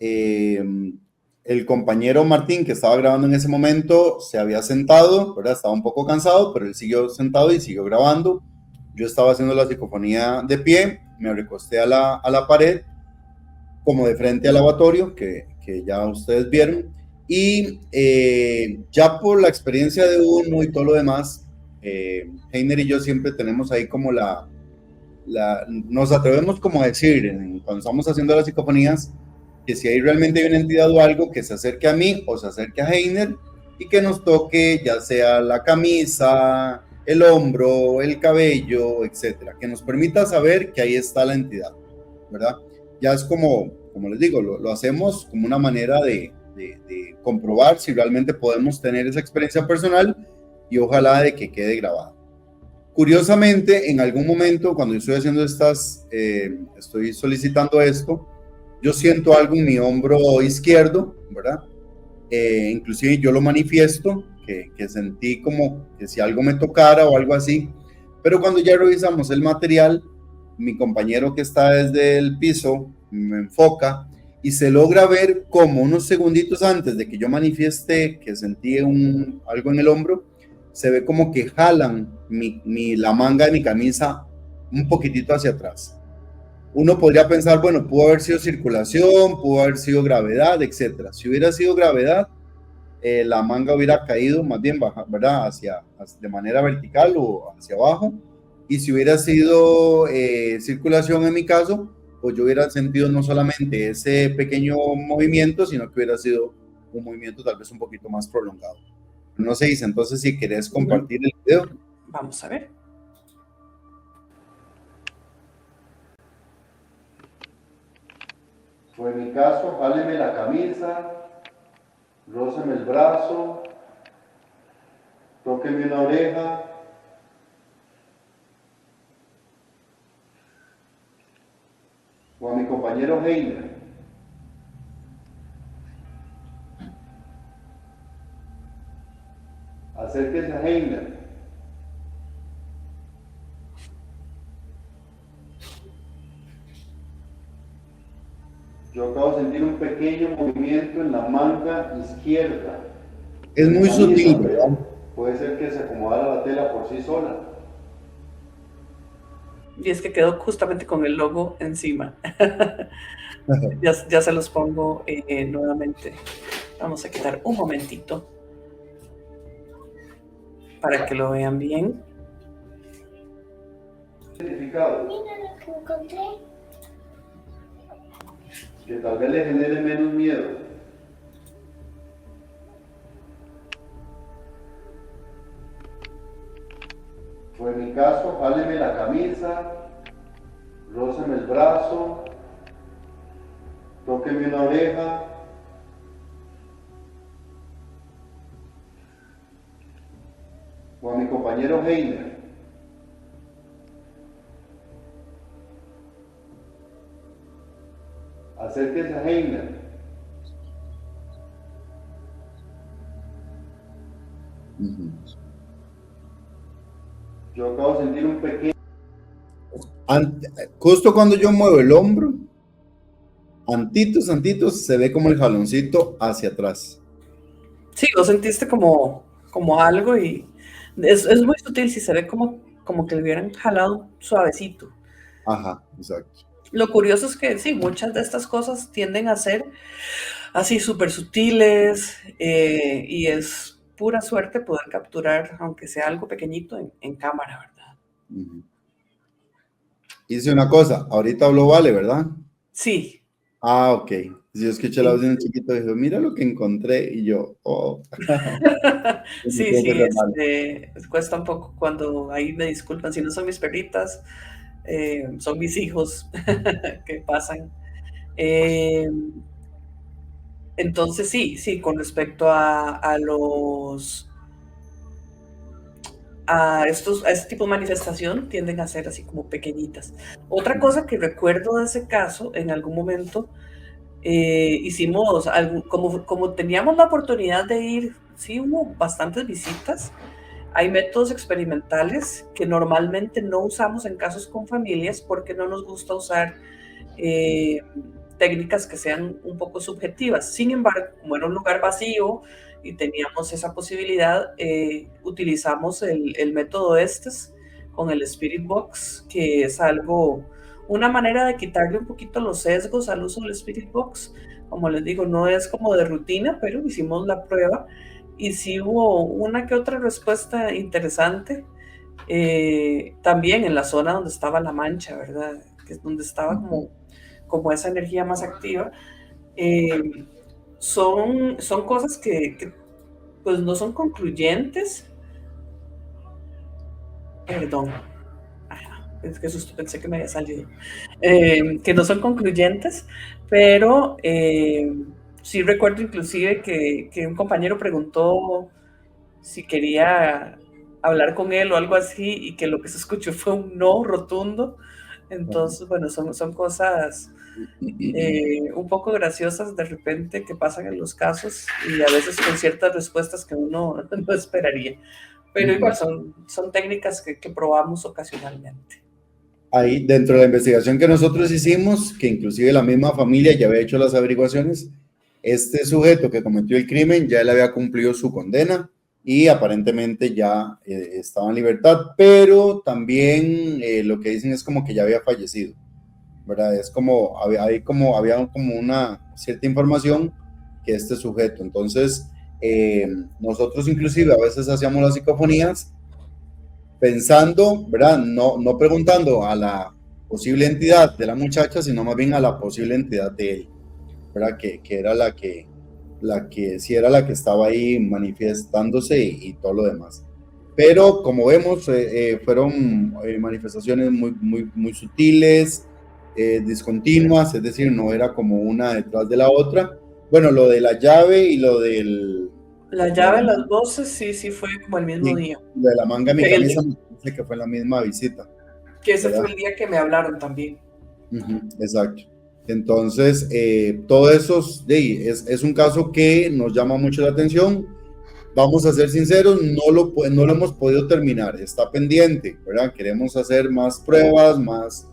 El compañero Martín, que estaba grabando en ese momento, se había sentado, ¿verdad? Estaba un poco cansado, pero él siguió sentado y siguió grabando. Yo estaba haciendo la psicofonía de pie, me recosté a la pared, como de frente al lavatorio, que ya ustedes vieron. Y ya por la experiencia de uno y todo lo demás, Heiner y yo siempre tenemos ahí como nos atrevemos como a decir, cuando estamos haciendo las psicofonías, que si hay realmente hay una entidad o algo que se acerque a mí o se acerque a Heiner y que nos toque ya sea la camisa, el hombro, el cabello, etcétera, que nos permita saber que ahí está la entidad, ¿verdad? Ya es como les digo, lo hacemos como una manera de comprobar si realmente podemos tener esa experiencia personal y ojalá de que quede grabada. Curiosamente, en algún momento cuando yo estoy haciendo estoy solicitando esto, yo siento algo en mi hombro izquierdo, ¿verdad? Inclusive yo lo manifiesto, que sentí como que si algo me tocara o algo así, pero cuando ya revisamos el material, mi compañero que está desde el piso me enfoca y se logra ver como unos segunditos antes de que yo manifieste que sentí algo en el hombro, se ve como que jalan la manga de mi camisa un poquitito hacia atrás. uno podría pensar, bueno, pudo haber sido circulación, pudo haber sido gravedad, etcétera. Si hubiera sido gravedad, la manga hubiera caído más bien baja, ¿verdad? De manera vertical o hacia abajo. Y si hubiera sido circulación en mi caso, pues yo hubiera sentido no solamente ese pequeño movimiento, sino que hubiera sido un movimiento tal vez un poquito más prolongado. No sé, Isa, entonces si querés compartir el video. Vamos a ver. Fue mi caso, jáleme la camisa, róceme el brazo, tóqueme una oreja. O a mi compañero Heiner. Acérquese a Heiner. Yo acabo de sentir un pequeño movimiento en la manga izquierda. Es muy sutil, ¿verdad? Puede ser que se acomodara la tela por sí sola. Y es que quedó justamente con el logo encima. Ya se los pongo nuevamente. Vamos a quitar un momentito para que lo vean bien. Mira lo que encontré. Que tal vez le genere menos miedo. Fue mi caso, jáleme la camisa, róceme el brazo, tóqueme una oreja. O a mi compañero Heiner. Acérquese a Heiner. Yo acabo de sentir un pequeño... Justo cuando yo muevo el hombro, antitos, se ve como el jaloncito hacia atrás. Sí, lo sentiste como algo y es muy sutil, si se ve como que le hubieran jalado suavecito. Ajá, exacto. Lo curioso es que sí, muchas de estas cosas tienden a ser así súper sutiles y es pura suerte poder capturar, aunque sea algo pequeñito, en cámara, ¿verdad? Hice una cosa, ahorita habló Vale, ¿verdad? Sí. Ah, ok. Yo escuché la voz de un chiquito y dijo, mira lo que encontré, y yo, oh. Sí, cuesta un poco cuando ahí me disculpan, si no son mis perritas, son mis hijos que pasan. Entonces sí, con respecto a este tipo de manifestación tienden a ser así como pequeñitas. Otra cosa que recuerdo de ese caso, en algún momento hicimos, como teníamos la oportunidad de ir, sí hubo bastantes visitas. Hay métodos experimentales que normalmente no usamos en casos con familias porque no nos gusta usar técnicas que sean un poco subjetivas. Sin embargo, como era un lugar vacío y teníamos esa posibilidad, utilizamos el método Estes con el Spirit Box, que es una manera de quitarle un poquito los sesgos al uso del Spirit Box. Como les digo, no es como de rutina, pero hicimos la prueba y sí hubo una que otra respuesta interesante. También en la zona donde estaba la mancha, ¿verdad? Que es donde estaba como esa energía más activa. Son cosas que pues no son concluyentes. Perdón. Es que susto, pensé que me había salido. Que no son concluyentes, pero sí recuerdo inclusive que un compañero preguntó si quería hablar con él o algo así y que lo que se escuchó fue un no rotundo. Entonces, bueno, son cosas un poco graciosas de repente que pasan en los casos y a veces con ciertas respuestas que uno no esperaría. Pero igual son técnicas que probamos ocasionalmente. Ahí, dentro de la investigación que nosotros hicimos, que inclusive la misma familia ya había hecho las averiguaciones, este sujeto que cometió el crimen ya él había cumplido su condena y aparentemente ya estaba en libertad, pero también lo que dicen es como que ya había fallecido. ¿verdad? Es como, había como una cierta información que este sujeto. Entonces, nosotros inclusive a veces hacíamos las psicofonías pensando, ¿verdad? No preguntando a la posible entidad de la muchacha, sino más bien a la posible entidad de él, ¿verdad? Que era sí era la que estaba ahí manifestándose y todo lo demás. Pero como vemos, fueron manifestaciones muy sutiles, discontinuas, es decir, no era como una detrás de la otra. Bueno, lo de la llave y lo del... La llave, las voces, sí fue como el mismo Sí, día. lo de la manga de mi Que, camisa me parece que fue la misma visita, que ese ¿verdad? fue el día que me hablaron también. Exacto. Entonces, todo eso es un caso que nos llama mucho la atención. Vamos a ser sinceros, no lo hemos podido terminar, está pendiente, ¿verdad? Queremos hacer más pruebas, más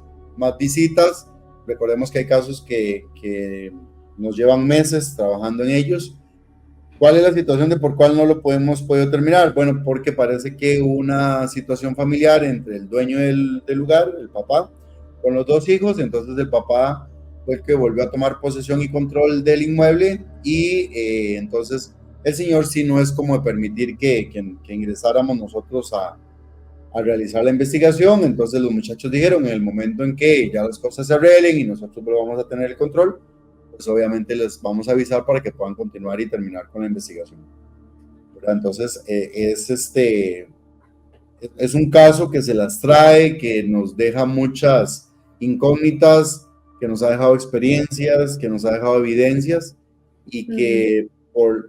visitas. Recordemos que hay casos que nos llevan meses trabajando en ellos. ¿Cuál es la situación de por cuál no lo hemos podido terminar? Bueno, porque parece que hubo una situación familiar entre el dueño del lugar, el papá, con los dos hijos. Entonces el papá fue el que volvió a tomar posesión y control del inmueble y entonces el señor sí no es como de permitir que ingresáramos nosotros a realizar la investigación. Entonces los muchachos dijeron, en el momento en que ya las cosas se arreglen y nosotros volvamos a tener el control, pues obviamente les vamos a avisar para que puedan continuar y terminar con la investigación, ¿verdad? Entonces, es un caso que se las trae, que nos deja muchas incógnitas, que nos ha dejado experiencias, que nos ha dejado evidencias y que por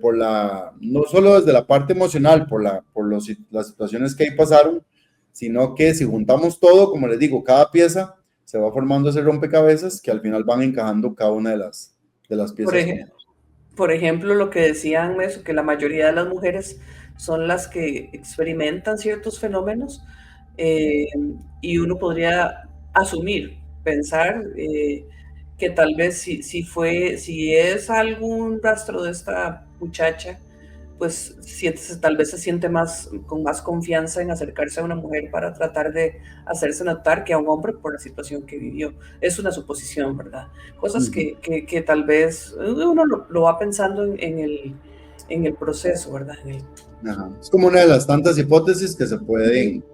no solo desde la parte emocional, las situaciones que ahí pasaron, sino que si juntamos todo, como les digo, cada pieza se va formando ese rompecabezas que al final van encajando cada una de las piezas. Por ejemplo, lo que decían eso, que la mayoría de las mujeres son las que experimentan ciertos fenómenos, y uno podría asumir, pensar que tal vez si es algún rastro de esta muchacha, pues tal vez se siente con más confianza en acercarse a una mujer para tratar de hacerse notar que a un hombre por la situación que vivió. Es una suposición, ¿verdad? Cosas que tal vez uno lo va pensando en el proceso, ¿verdad? Ajá. Es como una de las tantas hipótesis que se pueden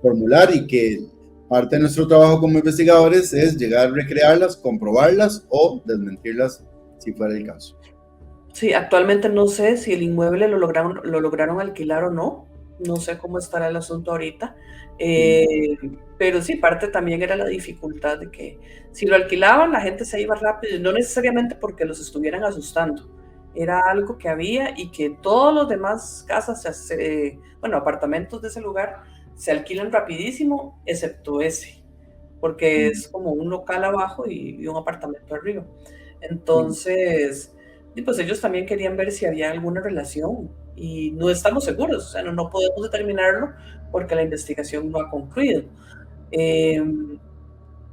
formular y que parte de nuestro trabajo como investigadores es llegar a recrearlas, comprobarlas o desmentirlas si fuera el caso. Sí, actualmente no sé si el inmueble lo lograron alquilar o no. No sé cómo estará el asunto ahorita. Pero sí, parte también era la dificultad de que si lo alquilaban, la gente se iba rápido, y no necesariamente porque los estuvieran asustando. Era algo que había y que todos los demás casas, apartamentos de ese lugar, se alquilan rapidísimo, excepto ese, porque es como un local abajo y un apartamento arriba. Entonces, y pues ellos también querían ver si había alguna relación y no estamos seguros, o sea, no podemos determinarlo porque la investigación no ha concluido.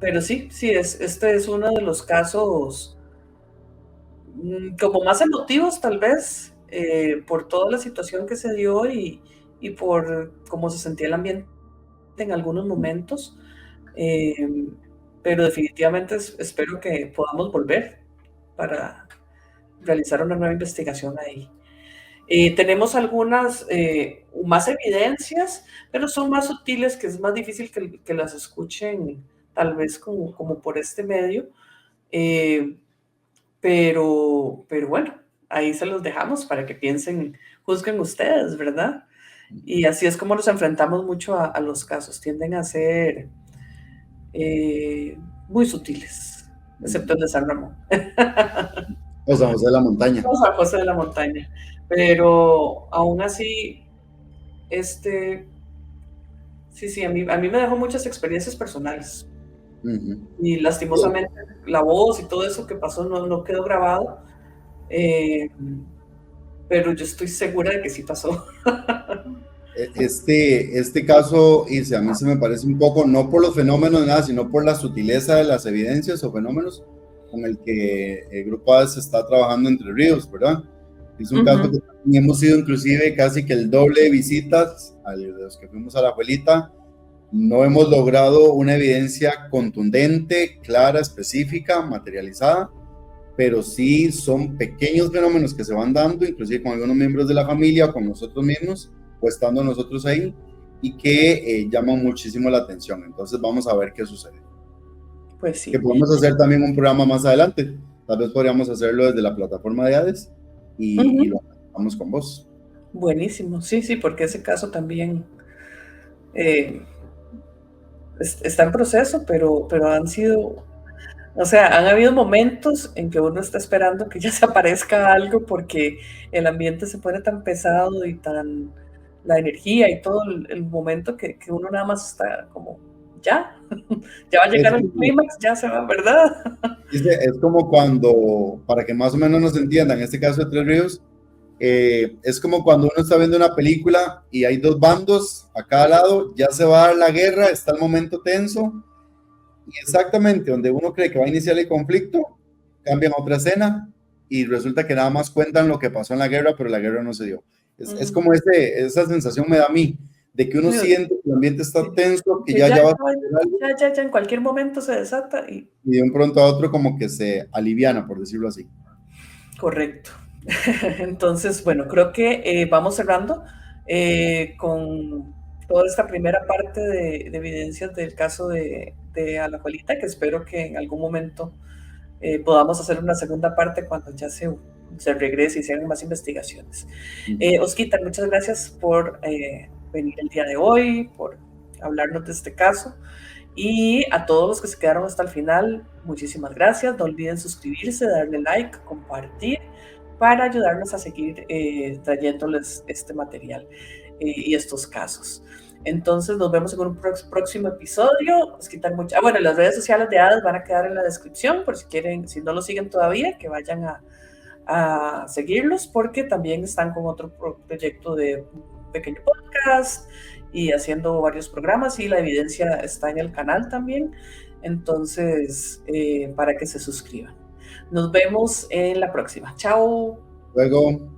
Pero sí, este es uno de los casos como más emotivos tal vez, por toda la situación que se dio y por cómo se sentía el ambiente en algunos momentos. Pero definitivamente espero que podamos volver para realizar una nueva investigación ahí. Tenemos algunas más evidencias, pero son más sutiles, que es más difícil que las escuchen tal vez como por este medio. Pero bueno, ahí se los dejamos para que piensen, juzguen ustedes, ¿verdad? Y así es como nos enfrentamos mucho a los casos. Tienden a ser muy sutiles, excepto el de San Ramón. O San José de la Montaña. O San José de la Montaña. Pero aún así, sí, a mí me dejó muchas experiencias personales. Y lastimosamente la voz y todo eso que pasó no quedó grabado, pero yo estoy segura de que sí pasó. Este caso, a mí se me parece un poco, no por los fenómenos nada, sino por la sutileza de las evidencias o fenómenos con el que el Grupo ADES está trabajando Entre Ríos, ¿verdad? Es un caso que hemos sido inclusive casi que el doble de visitas a los que fuimos a la abuelita. No hemos logrado una evidencia contundente, clara, específica, materializada, pero sí son pequeños fenómenos que se van dando, inclusive con algunos miembros de la familia o con nosotros mismos, o estando nosotros ahí, y que llaman muchísimo la atención. Entonces vamos a ver qué sucede. Pues sí. Que podemos hacer también un programa más adelante. Tal vez podríamos hacerlo desde la plataforma de Hades y lo hagamos con vos. Buenísimo, sí, porque ese caso también está en proceso, pero han sido, o sea, han habido momentos en que uno está esperando que ya se aparezca algo porque el ambiente se pone tan pesado y tan, la energía y todo el momento que uno nada más está como, ya va a llegar el clímax, ya se va, ¿verdad? Es como cuando, para que más o menos nos entiendan, en este caso de Tres Ríos, es como cuando uno está viendo una película y hay dos bandos a cada lado, ya se va a dar la guerra, está el momento tenso, y exactamente donde uno cree que va a iniciar el conflicto, cambian a otra escena y resulta que nada más cuentan lo que pasó en la guerra, pero la guerra no se dio. Es como esa sensación me da a mí, de que uno siente que el ambiente está tenso, que ya va a suceder algo. En cualquier momento se desata y de un pronto a otro como que se aliviana, por decirlo así. Correcto. Entonces, bueno, creo que vamos cerrando con toda esta primera parte de evidencias del caso de Alajuelita, que espero que en algún momento podamos hacer una segunda parte cuando ya se regrese y se hagan más investigaciones. Osquita, muchas gracias por venir el día de hoy, por hablarnos de este caso. Y a todos los que se quedaron hasta el final, muchísimas gracias. No olviden suscribirse, darle like, compartir, para ayudarnos a seguir trayéndoles este material y estos casos. Entonces nos vemos en un próximo episodio. Bueno, las redes sociales de Hades van a quedar en la descripción por si quieren, si no lo siguen todavía, que vayan a seguirlos, porque también están con otro proyecto de un pequeño podcast y haciendo varios programas, y la evidencia está en el canal también. Entonces, para que se suscriban. Nos vemos en la próxima. Chao. Luego.